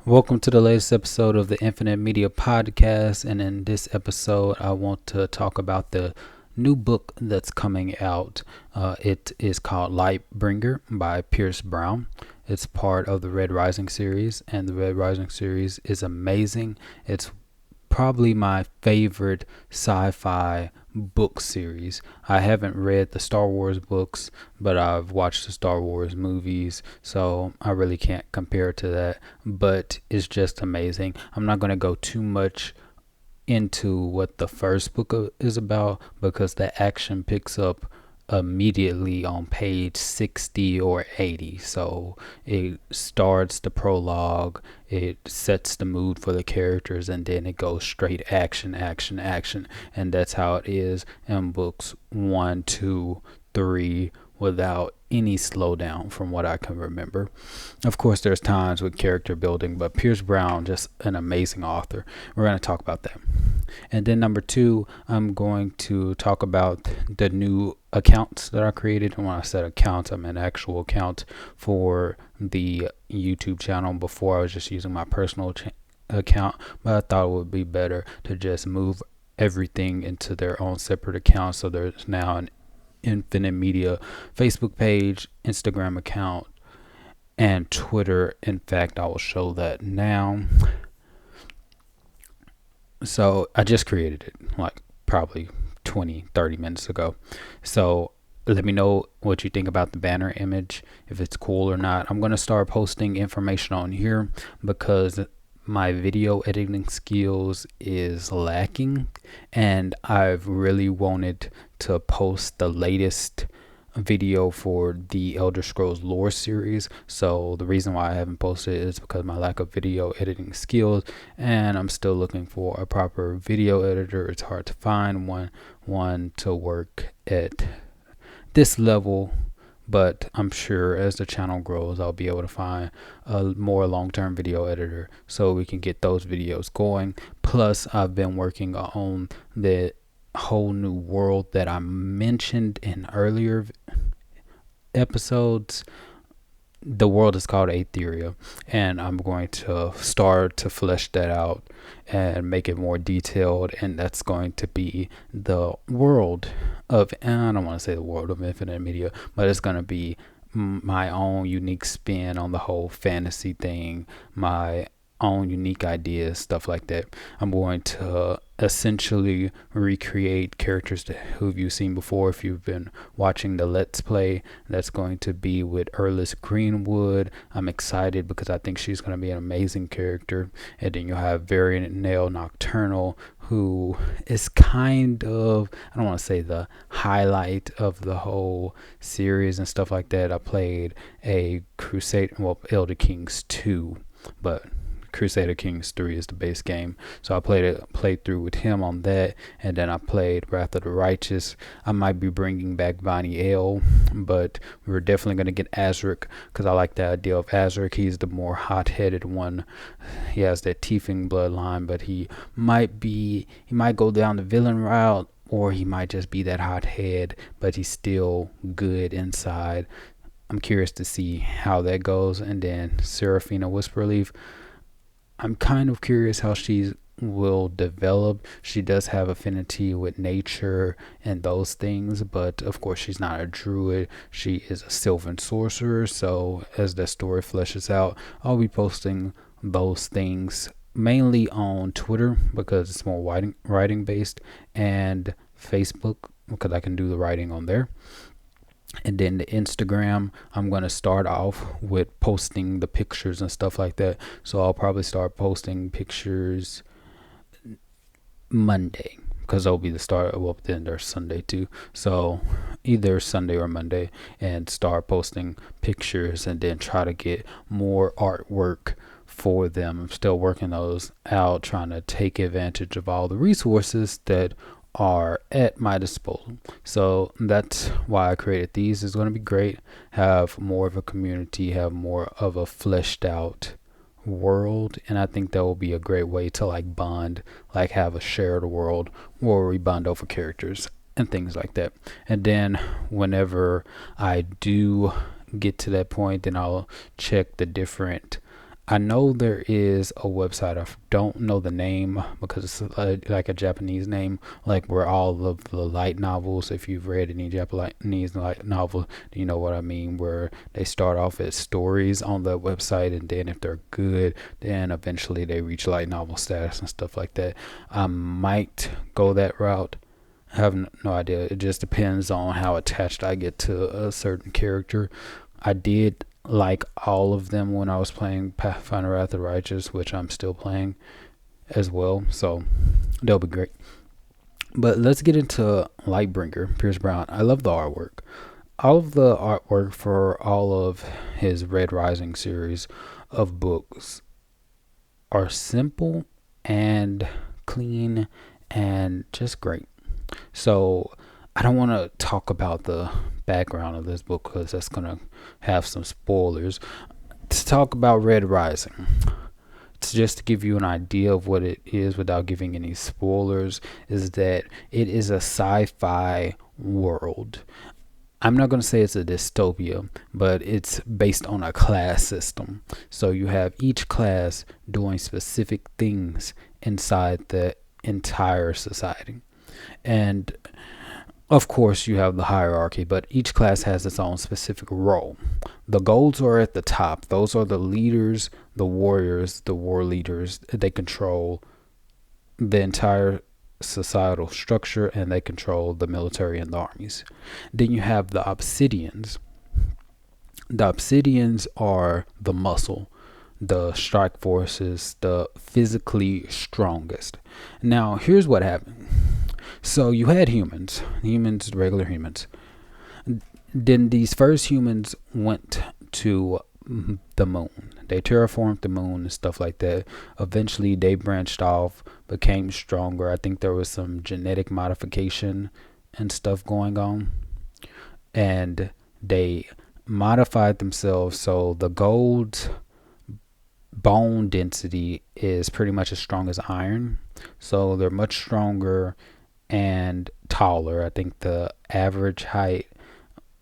Welcome to the latest episode of the Infinite Media Podcast. And in this episode, I want to talk about the new book that's coming out. It is called Lightbringer by Pierce Brown. It's part of the Red Rising series, and the Red Rising series is amazing. It's probably my favorite sci-fi book series. I haven't read the Star Wars books, but I've watched the Star Wars movies, so I really can't compare to that. But it's just amazing. I'm not going to go too much into what the first book is about because the action picks up immediately on page 60 or 80. So it starts the prologue, it sets the mood for the characters, and then it goes straight action, action, action. And that's how it is in books 1, 2, 3 without any slowdown from what I can remember. Of course, there's times with character building, but Pierce Brown, just an amazing author. We're going to talk about that. And then number two, I'm going to talk about the new accounts that I created. And when I said accounts, I meant actual account for the YouTube channel. Before I was just using my personal account, but I thought it would be better to just move everything into their own separate accounts. So there's now an Infinite Media Facebook page, Instagram account, and Twitter. In fact, I will show that now. So I just created it like probably 20-30 minutes ago. So let me know what you think about the banner image, if it's cool or not. I'm going to start posting information on here because my video editing skills is lacking, and I've really wanted to post the latest video for the Elder Scrolls lore series. So the reason why I haven't posted it is because of my lack of video editing skills, and I'm still looking for a proper video editor. It's hard to find one to work at this level, but I'm sure as the channel grows, I'll be able to find a more long-term video editor so we can get those videos going. Plus, I've been working on the whole new world that I mentioned in earlier episodes. The world is called Aetheria, and I'm going to start to flesh that out and make it more detailed. And that's going to be the world of, I don't want to say the world of Infinite Media, but it's going to be my own unique spin on the whole fantasy thing, my own unique ideas, stuff like that. I'm going to essentially recreate characters who you've seen before if you've been watching the Let's Play. That's going to be with Erlis Greenwood. I'm excited because I think she's going to be an amazing character. And then you'll have Variant Nail Nocturnal, who is kind of, I don't want to say the highlight of the whole series and stuff like that. I played a Elder Kings 2, but Crusader Kings 3 is the base game. So I played through with him on that, and then I played Wrath of the Righteous. I might be bringing back Bonnie L, but we're definitely going to get Azric because I like the idea of Azric. He's the more hot-headed one. He has that Tiefling bloodline, but he might go down the villain route, or he might just be that hothead, but he's still good inside. I'm curious to see how that goes. And then Seraphina Whisperleaf, I'm kind of curious how she will develop. She does have affinity with nature and those things, but of course she's not a druid. She is a sylvan sorcerer. So as the story fleshes out, I'll be posting those things mainly on Twitter because it's more writing based, and Facebook because I can do the writing on there. And then the Instagram, I'm going to start off with posting the pictures and stuff like that. So I'll probably start posting pictures Monday because that'll be the start. Well, then there's Sunday too. So either Sunday or Monday, and start posting pictures and then try to get more artwork for them. I'm still working those out, trying to take advantage of all the resources that are at my disposal. So that's why I created these. It's going to be great. Have more of a community, have more of a fleshed out world, and I think that will be a great way to like bond, like have a shared world where we bond over characters and things like that. And then whenever I do get to that point, then I'll check the different I know there is a website. I don't know the name because it's like a Japanese name, like where all of the light novels, if you've read any Japanese light novel, you know what I mean, where they start off as stories on the website, and then if they're good, then eventually they reach light novel status and stuff like that. I might go that route. I have no idea. It just depends on how attached I get to a certain character. I did like all of them when I was playing Pathfinder Wrath of the Righteous, which I'm still playing as well. So they'll be great. But let's get into Lightbringer, Pierce Brown. I love the artwork. All of the artwork for all of his Red Rising series of books are simple and clean and just great. So I don't want to talk about the background of this book because that's going to have some spoilers. To talk about Red Rising, to just to give you an idea of what it is without giving any spoilers, is that it is a sci-fi world. I'm not going to say it's a dystopia, but it's based on a class system. So you have each class doing specific things inside the entire society. And of course, you have the hierarchy, but each class has its own specific role. The golds are at the top. Those are the leaders, the warriors, the war leaders. They control the entire societal structure, and they control the military and the armies. Then you have the obsidians. The obsidians are the muscle, the strike forces, the physically strongest. Now, here's what happened. So you had humans, regular humans. Then these first humans went to the moon. They terraformed the moon and stuff like that. Eventually, they branched off, became stronger. I think there was some genetic modification and stuff going on. And they modified themselves so the gold's bone density is pretty much as strong as iron. So they're much stronger and taller. I think the average height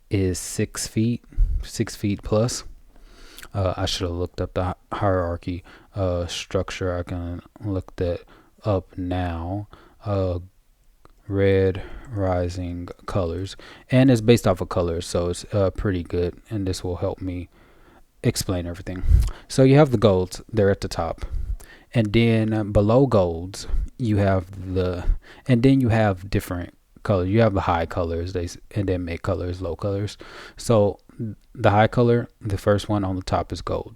is 6 feet, 6 feet plus. I should have looked up the hierarchy structure. I can look that up now. Red Rising colors, and it's based off of colors, so it's pretty good, and this will help me explain everything. So you have the golds, they're at the top, and then below golds you have and then you have different colors. You have the high colors, and then mid colors, low colors. So the high color, the first one on the top, is gold.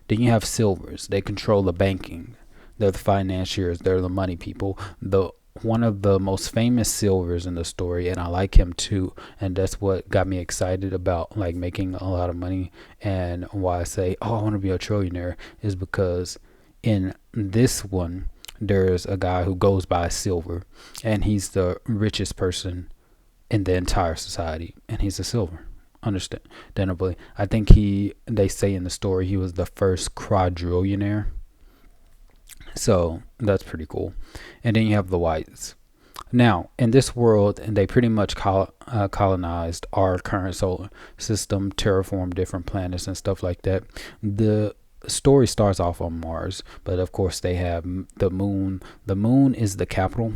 Then you have silvers. They control the banking. They're the financiers. They're the money people. The one of the most famous silvers in the story, and I like him too, and that's what got me excited about like making a lot of money, and why I say, oh, I want to be a trillionaire, is because in this one there's a guy who goes by Silver, and he's the richest person in the entire society, and he's a silver. Understandably, I think they say in the story he was the first quadrillionaire. So that's pretty cool. And then you have the whites. Now, in this world, and they pretty much colonized our current solar system, terraformed different planets and stuff like that. The story starts off on Mars, but of course they have the moon. The moon is the capital.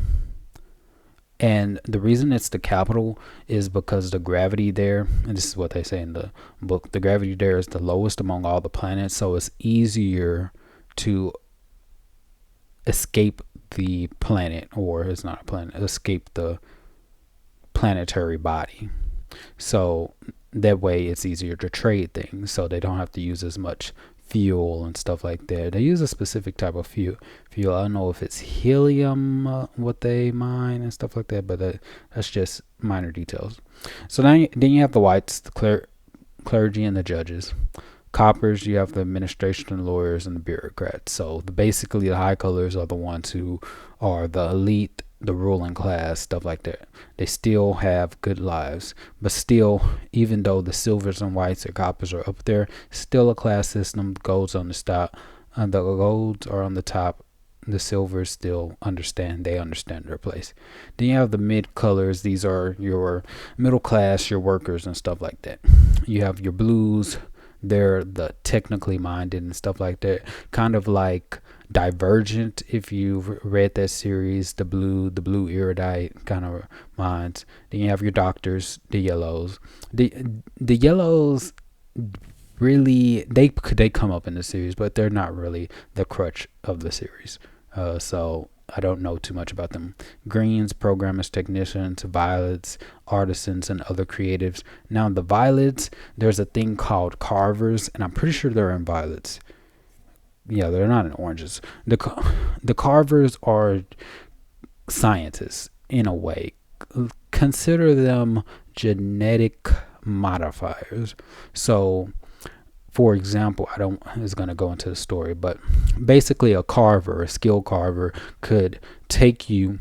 And the reason it's the capital is because the gravity there, and this is what they say in the book, the gravity there is the lowest among all the planets, so it's easier to escape the planet, or it's not a planet, escape the planetary body. So that way it's easier to trade things, so they don't have to use as much fuel and stuff like that. They use a specific type of fuel. I don't know if it's helium, what they mine and stuff like that, but that's just minor details. So then you have the whites, the clergy and the judges. Coppers, you have the administration and lawyers and the bureaucrats. So basically the high colors are the ones who are the elite, the ruling class, stuff like that. They still have good lives, but still, even though the silvers and whites or coppers are up there, still a class system. Golds on the top, the golds are on the top. The silvers still understand their place. Then you have the mid colors. These are your middle class, your workers and stuff like that. You have your blues, they're the technically minded and stuff like that. Kind of like Divergent, if you've read that series, the blue erudite kind of minds. Then you have your doctors, the yellows. The yellows really they come up in the series, but they're not really the crutch of the series. So I don't know too much about them. Greens, programmers, technicians, violets, artisans, and other creatives. Now the violets, there's a thing called carvers, and I'm pretty sure they're in violets. Yeah, they're not in oranges. The carvers are scientists in a way. Consider them genetic modifiers. So for example, I don't is going to go into the story, but basically a carver, a skilled carver could take you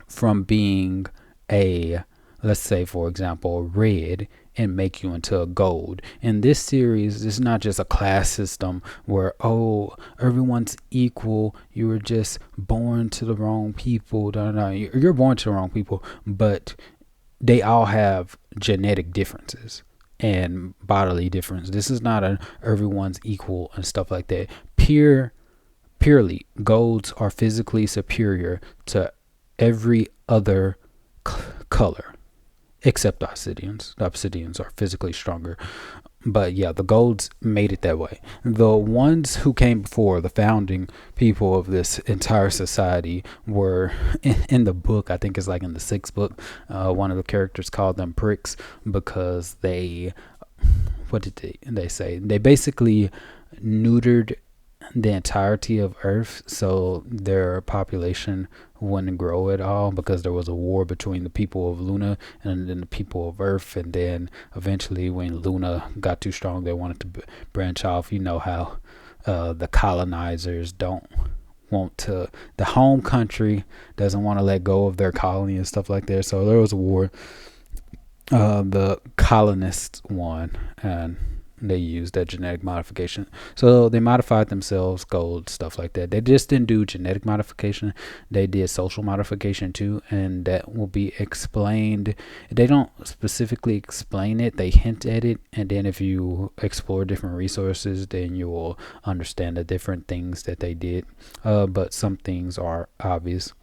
from being a, let's say for example, a red, and make you into a gold. In this series, it's not just a class system where, oh, everyone's equal, you were just born to the wrong people. No, no, you're born to the wrong people, but they all have genetic differences and bodily difference. This is not an everyone's equal and stuff like that. Purely, golds are physically superior to every other color except the obsidians. The obsidians are physically stronger. But yeah, the golds made it that way. The ones who came before, the founding people of this entire society, were in the book, I think it's like in the sixth book, one of the characters called them pricks because they, what did they say? They basically neutered the entirety of Earth, so their population wouldn't grow at all because there was a war between the people of Luna and then the people of Earth. And then eventually, when Luna got too strong, they wanted to branch off. You know how the colonizers don't want to, the home country doesn't want to let go of their colony and stuff like that. So there was a war. The colonists won, and they used that genetic modification. So they modified themselves, gold, stuff like that. They just didn't do genetic modification. They did social modification too, and that will be explained. They don't specifically explain it. They hint at it, and then if you explore different resources, then you will understand the different things that they did. But some things are obvious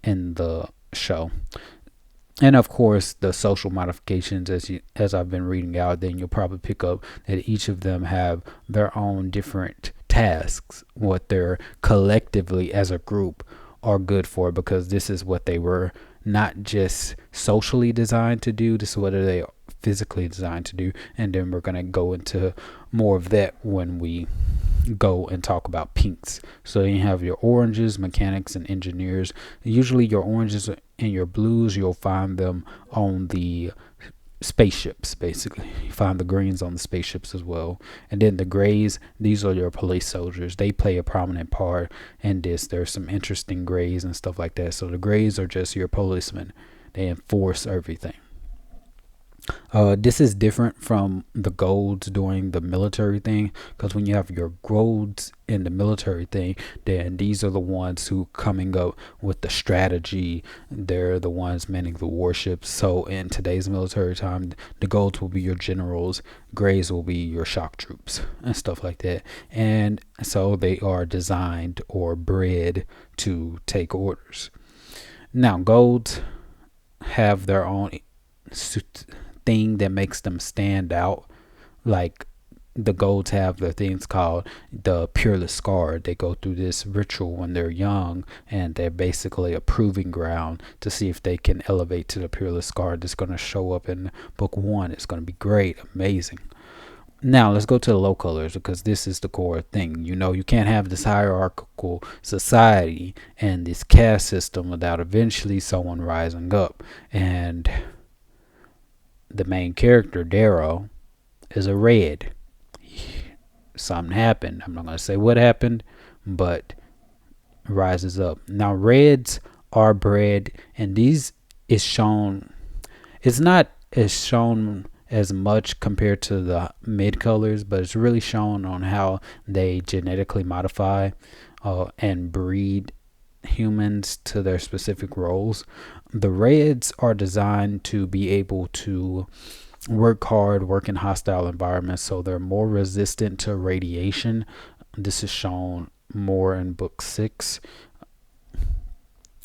in the show. And of course, the social modifications, as I've been reading out, then you'll probably pick up that each of them have their own different tasks, what they're collectively as a group are good for, because this is what they were not just socially designed to do, this is what they are physically designed to do. And then we're going to go into more of that when we go and talk about pinks. So you have your oranges, mechanics, and engineers. Usually your oranges and your blues, you'll find them on the spaceships. Basically, you find the greens on the spaceships as well. And then the grays, these are your police soldiers. They play a prominent part in this. There's some interesting grays and stuff like that. So the grays are just your policemen. They enforce everything. This is different from the golds doing the military thing, because when you have your golds in the military thing, then these are the ones who coming up with the strategy. They're the ones manning the warships. So in today's military time, the golds will be your generals, grays will be your shock troops and stuff like that. And so they are designed or bred to take orders. Now golds have their own thing that makes them stand out. Like the golds have their things called the Peerless Guard. They go through this ritual when they're young, and they're basically a proving ground to see if they can elevate to the Peerless Guard. That's going to show up in book 1. It's going to be great, amazing. Now let's go to the low colors, because this is the core thing. You know, you can't have this hierarchical society and this caste system without eventually someone rising up. And the main character, Darrow, is a red. Something happened. I'm not going to say what happened, but rises up. Now, reds are bred, and these is shown. It's not as shown as much compared to the mid colors, but it's really shown on how they genetically modify and breed humans to their specific roles. The reds are designed to be able to work hard, work in hostile environments, so they're more resistant to radiation. This is shown more in book 6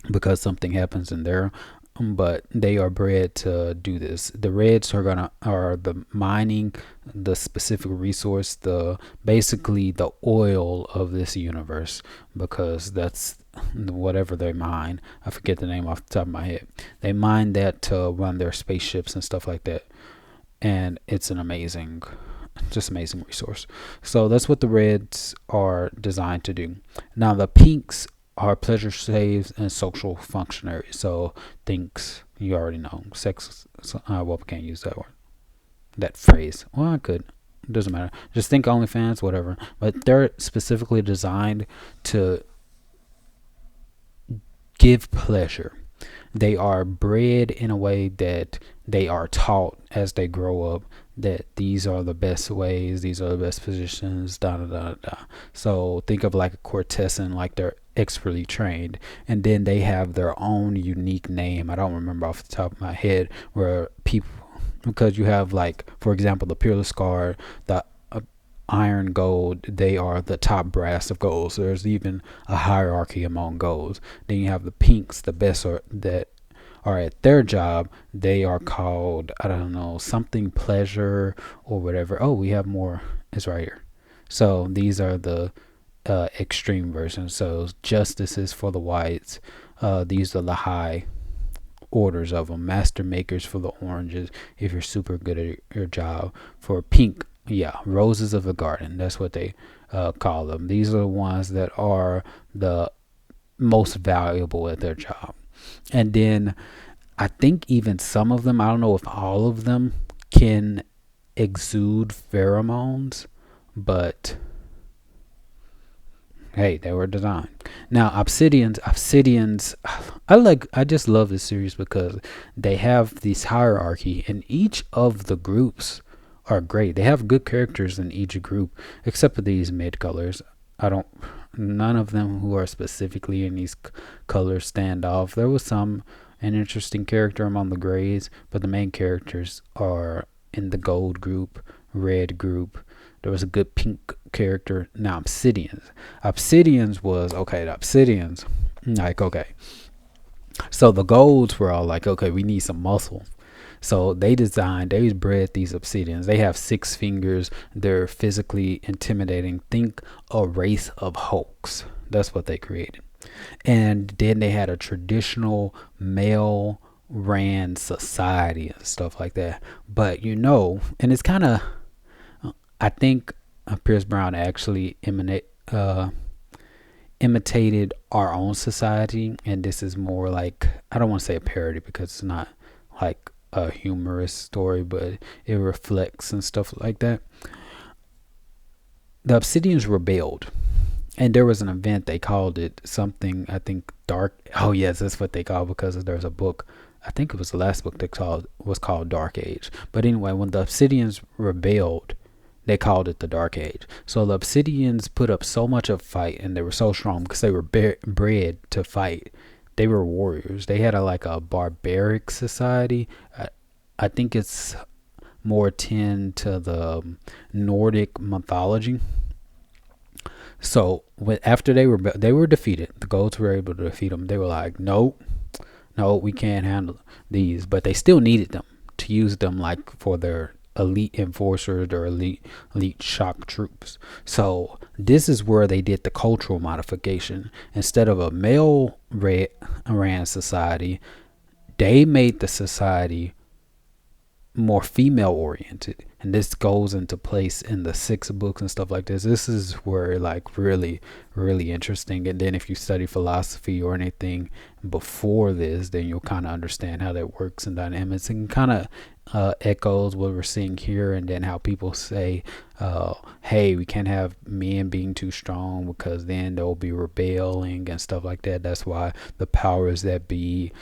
because something happens in there. But they are bred to do this. The reds are the mining the specific resource, the basically the oil of this universe, because that's whatever they mine. I forget the name off the top of my head. They mine that to run their spaceships and stuff like that, and it's an amazing, just amazing resource. So that's what the reds are designed to do. Now the pinks are pleasure slaves and social functionaries. So thinks, you already know, sex. Well, we can't use that word, that phrase. Well, I could. It doesn't matter. Just think OnlyFans, whatever. But they're specifically designed to give pleasure. They are bred in a way that they are taught as they grow up that these are the best ways, these are the best positions, da da da da. So think of like a Cortessan, like they're expertly trained, and then they have their own unique name. I don't remember off the top of my head where people, because you have, like, for example, the Peerless Guard, the iron gold, they are the top brass of golds. So there's even a hierarchy among golds. Then you have the pinks, the best that are at their job. They are called, I don't know, something pleasure or whatever. Oh, we have more. It's right here. So these are the extreme versions. So justice is for the whites. These are the high orders of them. Master makers for the oranges, if you're super good at your job. For pink, yeah, roses of the garden, that's what they call them. These are the ones that are the most valuable at their job. And then I think even some of them, I don't know if all of them, can exude pheromones, but hey, they were designed. Now obsidians, I just love this series because they have this hierarchy, and each of the groups are great. They have good characters in each group, except for these mid colors. I don't None of them who are specifically in these colors stand off. There was an interesting character among the grays, but the main characters are in the gold group, red group. There was a good pink character. Now obsidians was okay. The obsidians, like, okay, so the golds were all like, okay, we need some muscle. So they bred these obsidians. They have 6 fingers. They're physically intimidating. Think a race of Hulks. That's what they created. And then they had a traditional male ran society and stuff like that. But and it's kind of, I think Pierce Brown actually imitated our own society, and this is more like, I don't want to say a parody because it's not like a humorous story, but it reflects and stuff like that. The Obsidians rebelled, and there was an event. They called it something, I think, dark. Oh yes, that's what they called, because there's a book, I think it was the last book was called Dark Age. But anyway, when the Obsidians rebelled, they called it the Dark Age. So the Obsidians put up so much of a fight, and they were so strong because they were bred to fight. They were warriors. They had like a barbaric society. I think it's more akin to the Nordic mythology. So after they were defeated, the Golds were able to defeat them. They were like, no, we can't handle these, but they still needed them to use them like for their elite enforcers or elite shock troops. So this is where they did the cultural modification. Instead of a male ran society, they made the society more female oriented, and this goes into place in the 6 books and stuff like this. This is where, like, really interesting. And then if you study philosophy or anything before this, then you'll kind of understand how that works and dynamics, and kind of echoes what we're seeing here. And then how people say, hey, we can't have men being too strong because then they'll be rebelling and stuff like that. That's why the powers that be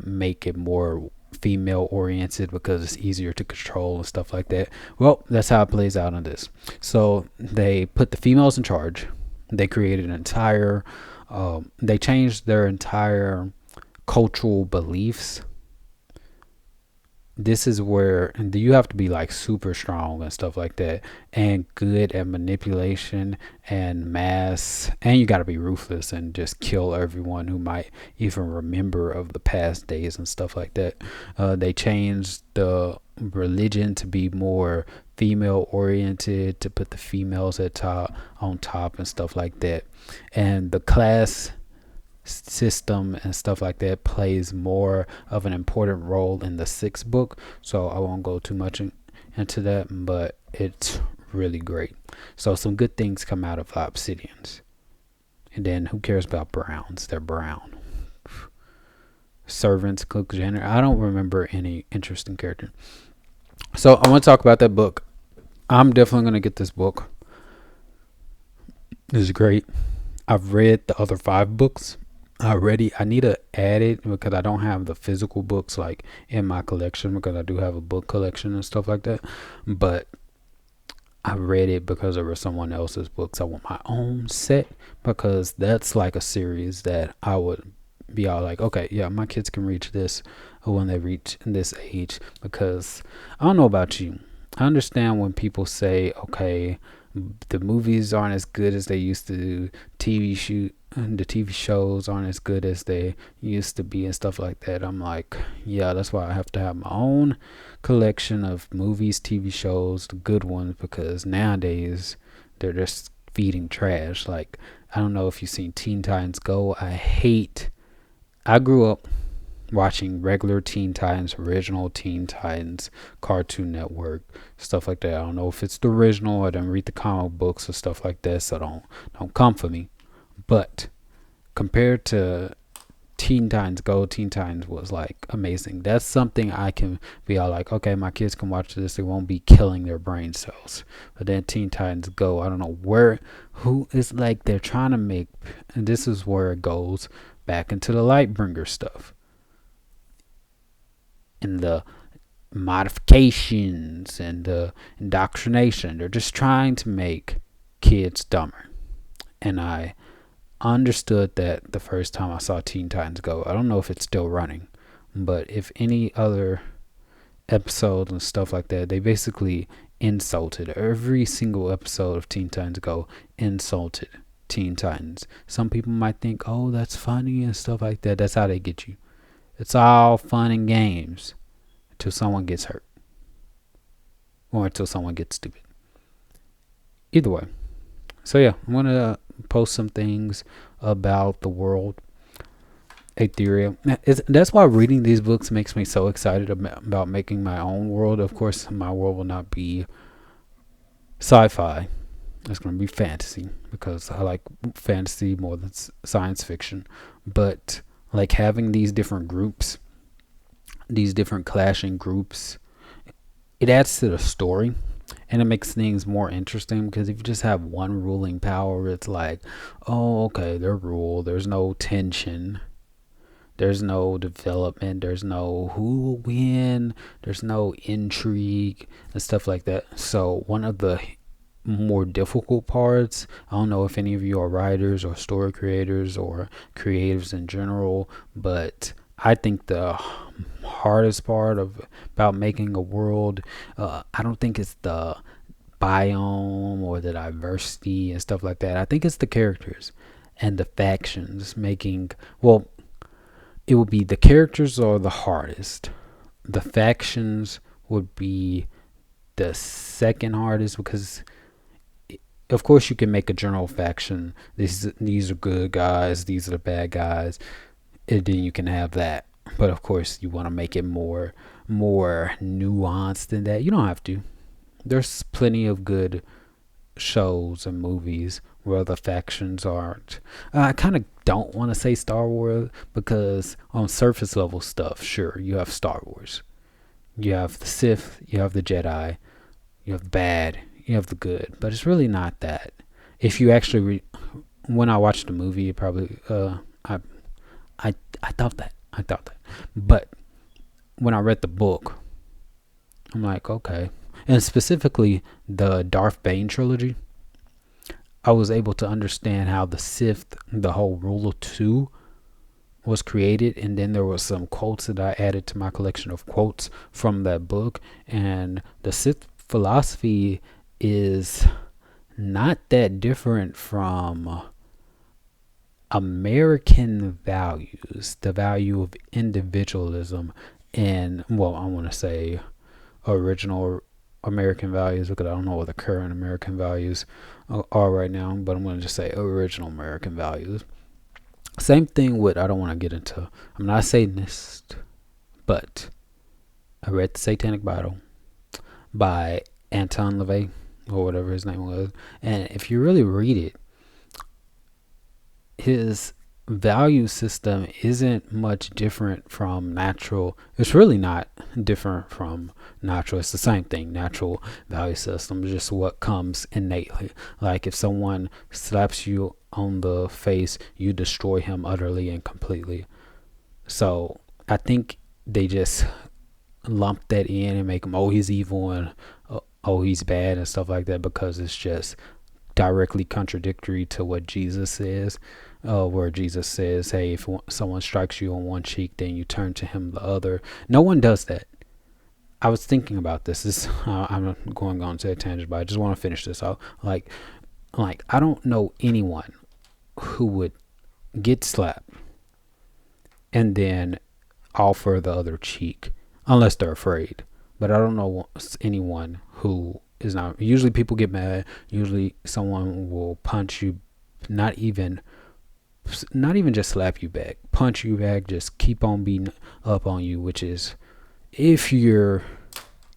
make it more female oriented, because it's easier to control and stuff like that. Well, that's how it plays out on this. So they put the females in charge. They created an entire they changed their entire cultural beliefs this is where you have to be like super strong and stuff like that, and good at manipulation and mass, and you got to be ruthless and just kill everyone who might even remember of the past days and stuff like that. They changed the religion to be more female oriented, to put the females at top on top and stuff like that, and the class system and stuff like that plays more of an important role in the sixth book, so I won't go too much into that, but it's really great. So some good things come out of obsidians. And then who cares about browns? They're brown. Servants, cook, janitor. I don't remember any interesting character. So I want to talk about that book. I'm definitely going to get this book. This is great. I've read the other 5 books already. I need to add it because I don't have the physical books like in my collection, because I do have a book collection and stuff like that. But I read it because it was someone else's books. I want my own set, because that's like a series that I would be all like, okay, yeah, my kids can reach this when they reach this age. Because I don't know about you, I understand when people say, okay, the movies aren't as good as they used to, the TV shows aren't as good as they used to be and stuff like that. I'm like, yeah, that's why I have to have my own collection of movies, TV shows, the good ones, because nowadays they're just feeding trash. Like, I don't know if you've seen Teen Titans Go. I grew up watching regular Teen Titans, original Teen Titans, Cartoon Network, stuff like that. I don't know if it's the original. I didn't read the comic books or stuff like that, so don't come for me. But compared to Teen Titans Go, Teen Titans was like amazing. That's something I can be all like, okay, my kids can watch this. They won't be killing their brain cells. But then Teen Titans Go, I don't know who is like, they're trying to make, and this is where it goes back into the Lightbringer stuff and the modifications and the indoctrination. They're just trying to make kids dumber. And I understood that the first time I saw Teen Titans Go. I don't know if it's still running, but if any other episodes and stuff like that, they basically insulted every single episode of Teen Titans Go, insulted Teen Titans. Some people might think, oh, that's funny and stuff like that. That's how they get you. It's all fun and games until someone gets hurt or until someone gets stupid. Either way. So yeah, I'm going to post some things about the world, Aetheria. That's why reading these books makes me so excited about making my own world. Of course, my world will not be sci-fi. It's going to be fantasy, because I like fantasy more than science fiction. But like having these different groups, these different clashing groups, it adds to the story. And it makes things more interesting, because if you just have one ruling power, it's like, oh, okay, their rule. There's no tension. There's no development. There's no who will win. There's no intrigue and stuff like that. So one of the more difficult parts, I don't know if any of you are writers or story creators or creatives in general, but I think the hardest part about making a world, I don't think it's the biome or the diversity and stuff like that. I think it's the characters and the factions it would be the characters are the hardest. The factions would be the second hardest, because of course you can make a general faction. These are good guys, these are the bad guys, and then you can have that. But of course you want to make it more nuanced than that. You don't have to. There's plenty of good shows and movies where the factions aren't. I kind of don't want to say Star Wars, because on surface level stuff, sure, you have Star Wars. You have the Sith, you have the Jedi, you have the bad, you have the good, but it's really not that. If you actually when I watched the movie, it probably I thought that. But when I read the book, I'm like, okay. And specifically the Darth Bane trilogy, I was able to understand how the Sith, the whole Rule of Two, was created, and then there was some quotes that I added to my collection of quotes from that book. And the Sith philosophy is not that different from American values, the value of individualism, and, well, I want to say original American values, because I don't know what the current American values are right now, but I'm going to just say original American values. Same thing with, I don't want to get into, I'm not a Satanist, but I read the Satanic Bible by Anton LaVey, or whatever his name was. And if you really read it, his value system isn't much different from natural. It's really not different from natural. It's the same thing. Natural value system is just what comes innately. Like if someone slaps you on the face, you destroy him utterly and completely. So I think they just lump that in and make him, oh, he's evil, and oh, he's bad and stuff like that, because it's just directly contradictory to what Jesus says, where Jesus says, hey, if someone strikes you on one cheek, then you turn to him the other. No one does that. I was thinking about this. I'm going on to a tangent, but I just want to finish this out. Like I don't know anyone who would get slapped and then offer the other cheek unless they're afraid. But I don't know anyone who is not. Usually people get mad. Usually someone will punch you, not even just slap you back, punch you back, just keep on beating up on you, which is, if you're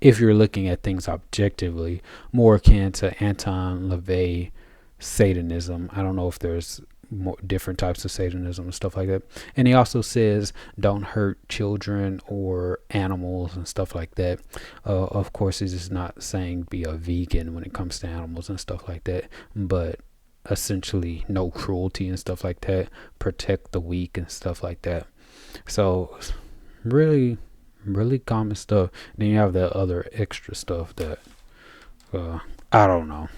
looking at things objectively, more akin to Anton LaVey Satanism. I don't know if there's more different types of Satanism and stuff like that. And he also says don't hurt children or animals and stuff like that. Of course, he's just not saying be a vegan when it comes to animals and stuff like that, but essentially no cruelty and stuff like that, protect the weak and stuff like that. So really common stuff. Then you have the other extra stuff that I don't know.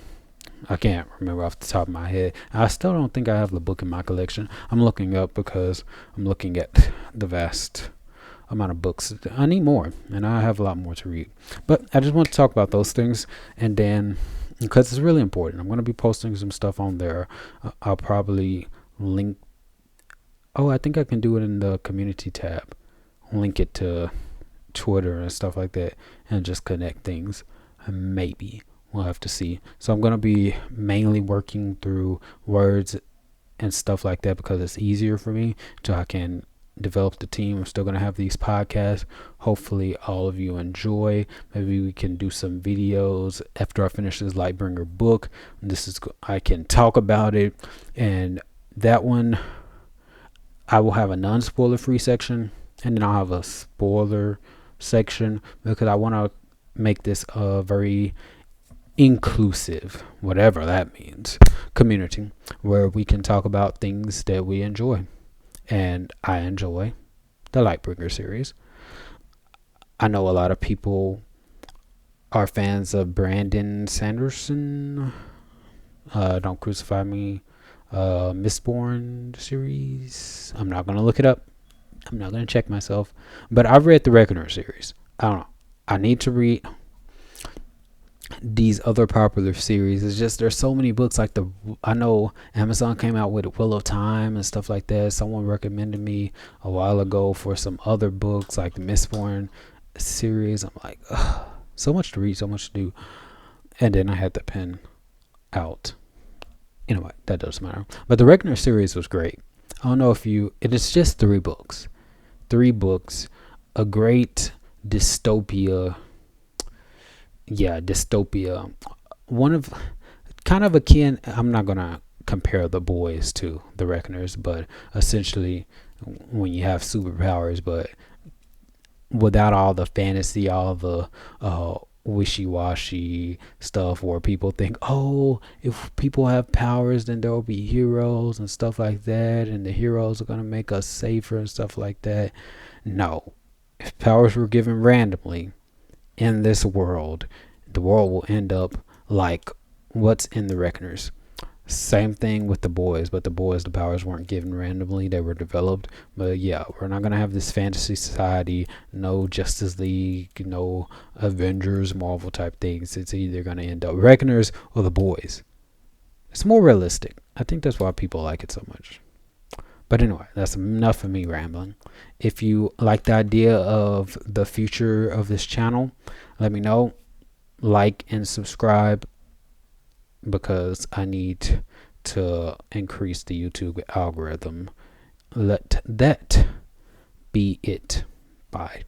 I can't remember off the top of my head. I still don't think I have the book in my collection. I'm looking up because I'm looking at the vast amount of books. I need more, and I have a lot more to read. But I just want to talk about those things, and then, because it's really important, I'm going to be posting some stuff on there. I'll probably link. Oh, I think I can do it in the community tab. Link it to Twitter and stuff like that, and just connect things. Maybe. We'll have to see. So I'm going to be mainly working through words and stuff like that because it's easier for me, so I can develop the team. I'm still going to have these podcasts. Hopefully all of you enjoy. Maybe we can do some videos after I finish this Lightbringer book. I can talk about it, and that one I will have a non-spoiler free section, and then I'll have a spoiler section, because I want to make this a very inclusive, whatever that means, community where we can talk about things that we enjoy. And I enjoy the Lightbringer series. I know a lot of people are fans of Brandon Sanderson, Don't Crucify Me, Mistborn series. I'm not going to look it up. I'm not going to check myself. But I've read the Reckoner series. I don't know. I need to read these other popular series. It's just there's so many books. Like I know Amazon came out with Wheel of Time and stuff like that. Someone recommended me a while ago for some other books like the Mistborn series. I'm like, ugh, so much to read, so much to do. And then I had the pen out. Anyway, that doesn't matter. But the Reckoner series was great. I don't know if it is just 3 books. 3 books. A great dystopia. Yeah, dystopia. One of, kind of akin, I'm not going to compare The Boys to The Reckoners, but essentially when you have superpowers, but without all the fantasy, all the wishy-washy stuff where people think, oh, if people have powers, then there will be heroes and stuff like that, and the heroes are going to make us safer and stuff like that. No. If powers were given randomly in this world, the world will end up like what's in the Reckoners. Same thing with the boys, but the boys, the powers weren't given randomly, they were developed. But yeah, we're not gonna have this fantasy society, no Justice League, no Avengers, Marvel type things. It's either gonna end up Reckoners or the boys. It's more realistic. I think that's why people like it so much. But anyway, that's enough of me rambling. If you like the idea of the future of this channel, let me know. Like and subscribe, because I need to increase the YouTube algorithm. Let that be it. Bye.